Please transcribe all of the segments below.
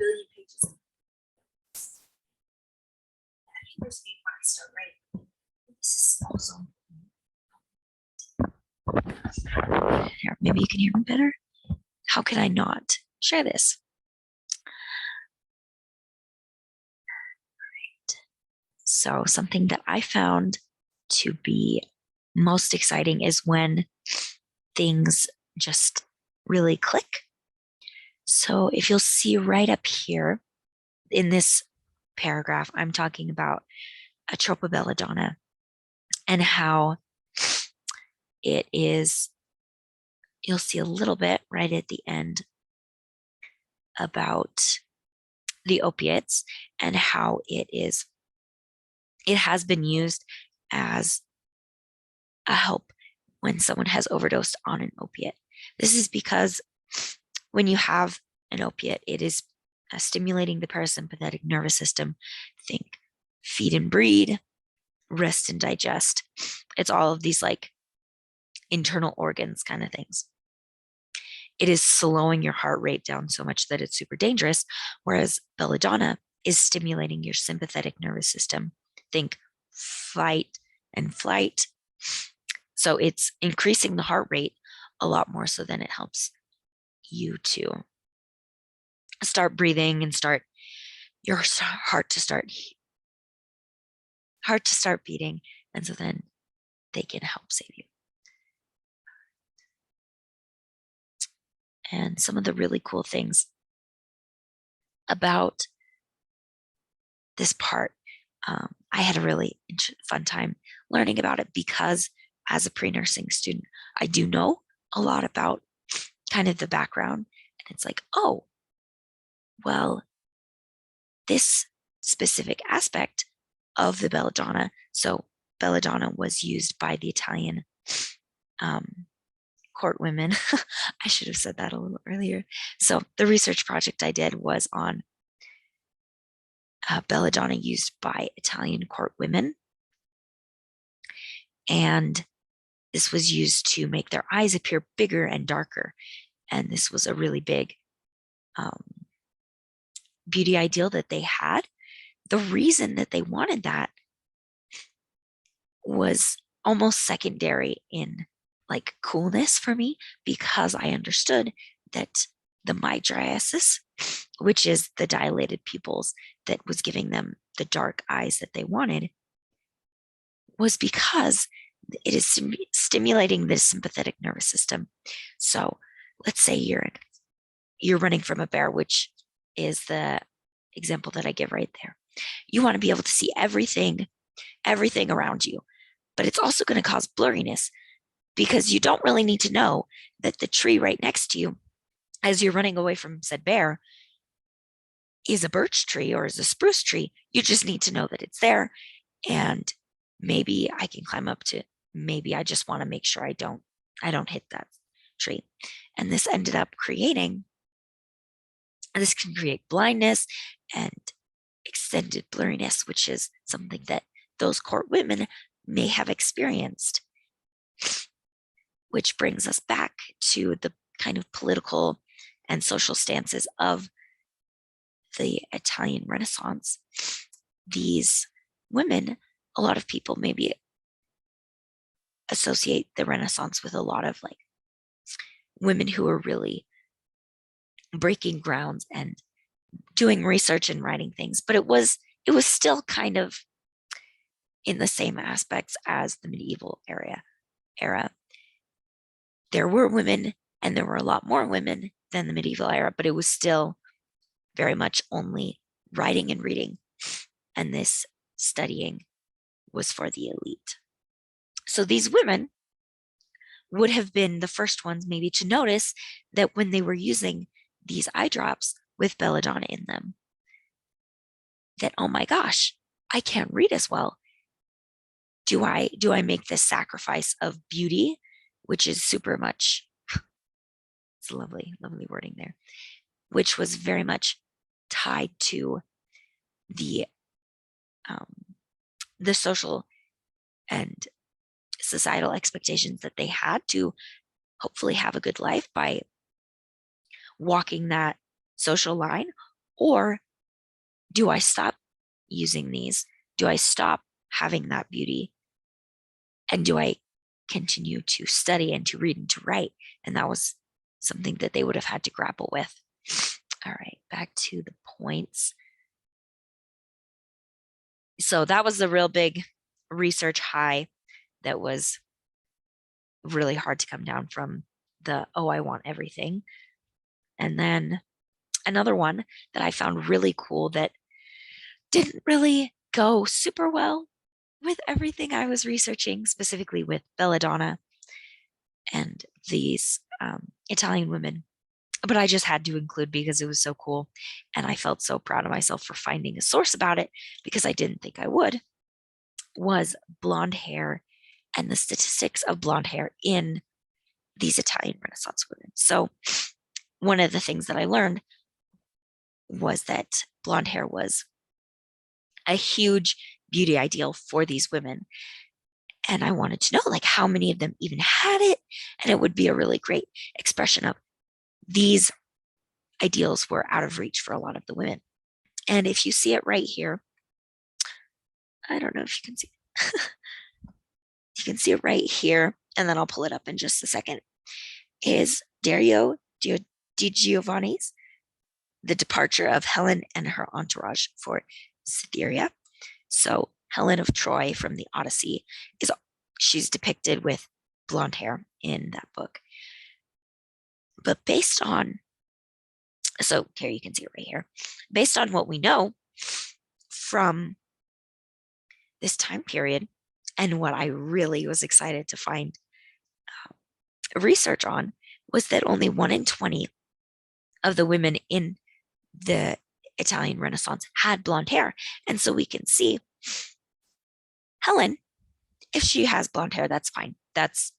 billion pages. That humors me when I start writing. This is also. Here, maybe you can hear me better. How can I not share this? Right. So something that I found to be most exciting is when things just really click. So if you'll see right up here in this paragraph, I'm talking about Atropa belladonna and how it is, you'll see a little bit right at the end about the opiates and how it has been used as a help when someone has overdosed on an opiate. This is because when you have an opiate, it is stimulating the parasympathetic nervous system. Think feed and breed, rest and digest. It's all of these like internal organs kind of things. It is slowing your heart rate down so much that it's super dangerous, whereas belladonna is stimulating your sympathetic nervous system. Think fight and flight. So it's increasing the heart rate a lot more so than it helps you to start breathing and start your heart to start beating. And so then they can help save you. And some of the really cool things about this part, I had a really fun time learning about it because as a pre-nursing student, I do know a lot about kind of the background. And it's like, oh, well, this specific aspect of the belladonna. So belladonna was used by the Italian court women. I should have said that a little earlier. So the research project I did was on belladonna used by Italian court women. And this was used to make their eyes appear bigger and darker. And this was a really big beauty ideal that they had. The reason that they wanted that was almost secondary in like coolness for me, because I understood that the mydriasis, which is the dilated pupils that was giving them the dark eyes that they wanted, was because it is stimulating the sympathetic nervous system. So let's say you're running from a bear, which is the example that I give right there. You want to be able to see everything around you, but it's also going to cause blurriness because you don't really need to know that the tree right next to you, as you're running away from said bear, is a birch tree or is a spruce tree. You just need to know that it's there, and maybe I can climb up to, maybe I just want to make sure I don't hit that tree. And this ended up creating, this can create blindness and extended blurriness, which is something that those court women may have experienced. Which brings us back to the kind of political and social stances of the Italian Renaissance. These women, a lot of people maybe associate the Renaissance with a lot of like women who are really breaking grounds and doing research and writing things, but it was still kind of in the same aspects as the medieval era. There were women, and there were a lot more women than the medieval era, but it was still very much only writing and reading, and this studying was for the elite. So these women would have been the first ones maybe to notice that when they were using these eye drops with belladonna in them, that, oh my gosh, I can't read as well. Do I make this sacrifice of beauty, which is super much, it's lovely wording there, which was very much tied to the social and societal expectations that they had to hopefully have a good life by walking that social line, Or do I stop using these? Do I stop having that beauty? And do I continue to study and to read and to write? And that was something that they would have had to grapple with. All right, back to the points. So that was the real big research high that was really hard to come down from the, oh, I want everything. And then another one that I found really cool that didn't really go super well with everything I was researching, specifically with belladonna and these Italian women. But I just had to include because it was so cool. And I felt so proud of myself for finding a source about it because I didn't think I would, was blonde hair and the statistics of blonde hair in these Italian Renaissance women. So one of the things that I learned was that blonde hair was a huge beauty ideal for these women. And I wanted to know like how many of them even had it. And it would be a really great expression of these ideals were out of reach for a lot of the women. And if you see it right here, I don't know if you can see it. You can see it right here, and then I'll pull it up in just a second, is Dario Di Giovanni's The Departure of Helen and Her Entourage for Cytherea. So Helen of Troy from the Odyssey she's depicted with blonde hair in that book. But based on, so here you can see it right here, based on what we know from this time period and what I really was excited to find research on was that only 1 in 20 of the women in the Italian Renaissance had blonde hair. And so we can see Helen, if she has blonde hair, that's fine. That's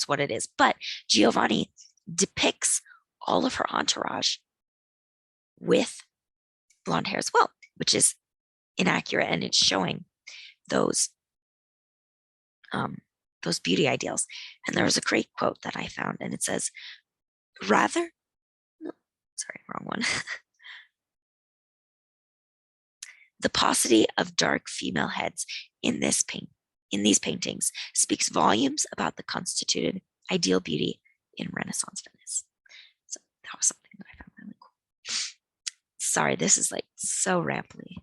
what it is. But Giovanni depicts all of her entourage with blonde hair as well, which is inaccurate, and it's showing those beauty ideals. And there was a great quote that I found, and it says, rather, no, sorry, wrong one. The paucity of dark female heads in these paintings speaks volumes about the constituted ideal beauty in Renaissance Venice. So that was something that I found really cool. Sorry, this is like so rambly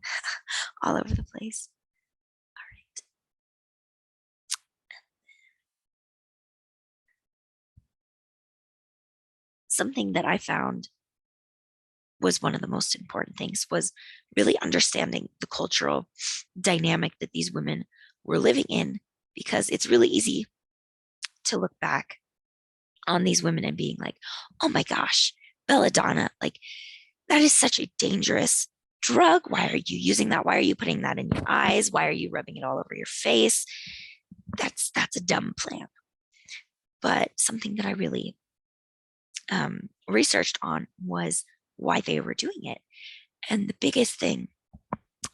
all over the place. All right. Something that I found was one of the most important things was really understanding the cultural dynamic that these women were living in, because it's really easy to look back on these women and being like, oh my gosh, belladonna, like that is such a dangerous drug. Why are you using that? Why are you putting that in your eyes? Why are you rubbing it all over your face? That's a dumb plan. But something that I really researched on was why they were doing it. And the biggest thing,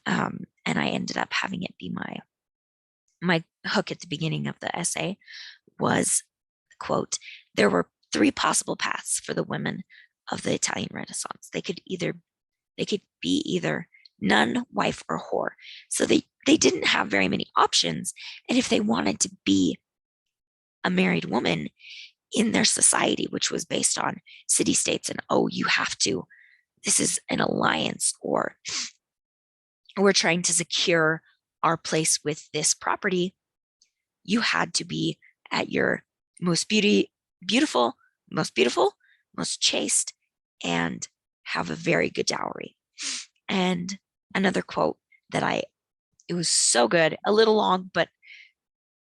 and I ended up having it be my hook at the beginning of the essay, was, quote, there were 3 possible paths for the women of the Italian Renaissance. They could be either nun, wife, or whore. So they didn't have very many options. And if they wanted to be a married woman in their society, which was based on city states and, oh, you have to, this is an alliance, or we're trying to secure our place with this property, you had to be at your most beautiful, most chaste, and have a very good dowry. And another quote that it was so good, a little long, but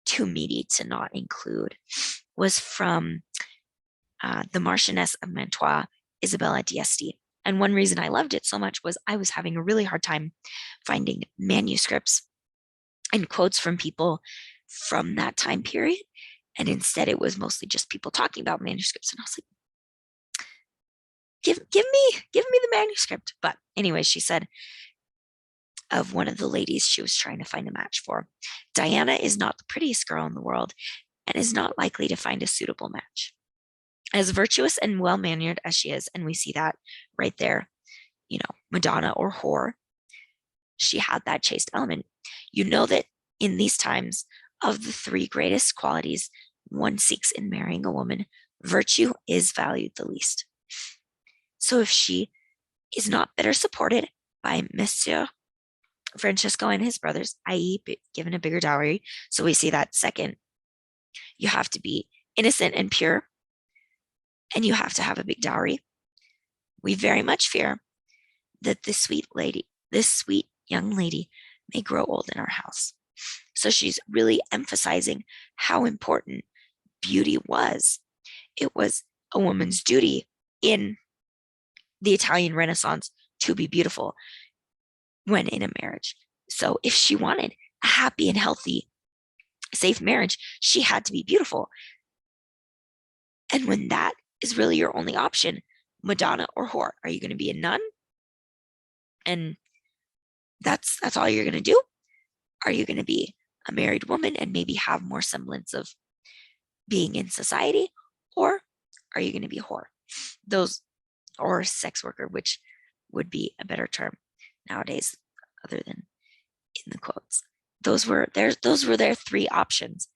too meaty to not include, was from the Marchioness of Mantua, Isabella d'Este. And one reason I loved it so much was I was having a really hard time finding manuscripts and quotes from people from that time period. And instead it was mostly just people talking about manuscripts. And I was like, give me the manuscript. But anyway, she said of one of the ladies she was trying to find a match for, Diana is not the prettiest girl in the world and is not likely to find a suitable match. As virtuous and well-mannered as she is, and we see that right there, Madonna or whore, she had that chaste element. You know that in these times, of the three greatest qualities one seeks in marrying a woman, virtue is valued the least. So if she is not better supported by Monsieur Francesco and his brothers, i.e., given a bigger dowry, so we see that second, you have to be innocent and pure, and you have to have a big dowry. We very much fear that this sweet young lady, may grow old in our house. So she's really emphasizing how important beauty was. It was a woman's duty in the Italian Renaissance to be beautiful when in a marriage. So if she wanted a happy and healthy, safe marriage, she had to be beautiful. And when that is really your only option, Madonna or whore, are you going to be a nun? And that's all you're going to do? Are you going to be a married woman and maybe have more semblance of being in society? Or are you going to be a whore? Those, or sex worker, which would be a better term nowadays, other than in the quotes. Those were their three options.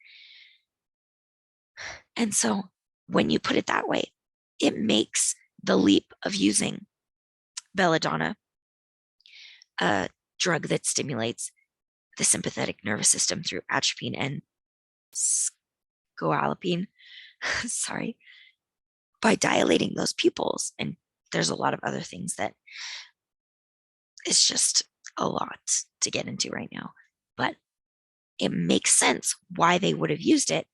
And so when you put it that way, it makes the leap of using belladonna, a drug that stimulates the sympathetic nervous system through atropine and scopolamine, sorry, by dilating those pupils. And there's a lot of other things that it's just a lot to get into right now. But it makes sense why they would have used it,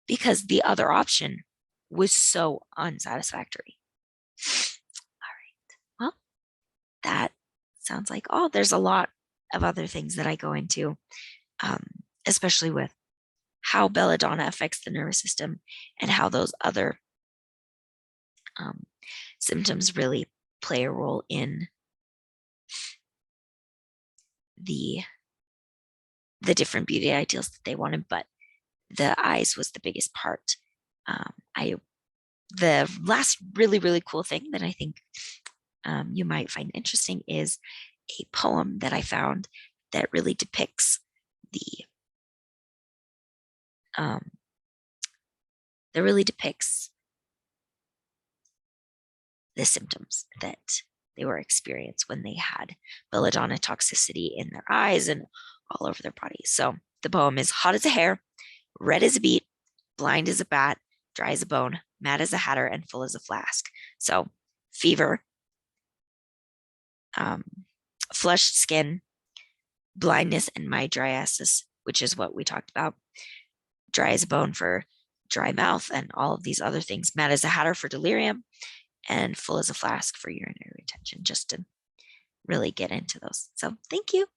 because the other option was so unsatisfactory. All right. Well, that sounds like, there's a lot of other things that I go into, especially with how belladonna affects the nervous system and how those other symptoms really play a role in the different beauty ideals that they wanted. But the eyes was the biggest part. The last really, really cool thing that I think you might find interesting is a poem that I found that really depicts the symptoms that they were experienced when they had belladonna toxicity in their eyes and all over their bodies. So the poem is: hot as a hare, red as a beet, blind as a bat, dry as a bone, mad as a hatter, and full as a flask. So fever, flushed skin, blindness, and mydriasis, which is what we talked about. Dry as a bone for dry mouth and all of these other things. Mad as a hatter for delirium, and full as a flask for urinary retention, just to really get into those. So thank you.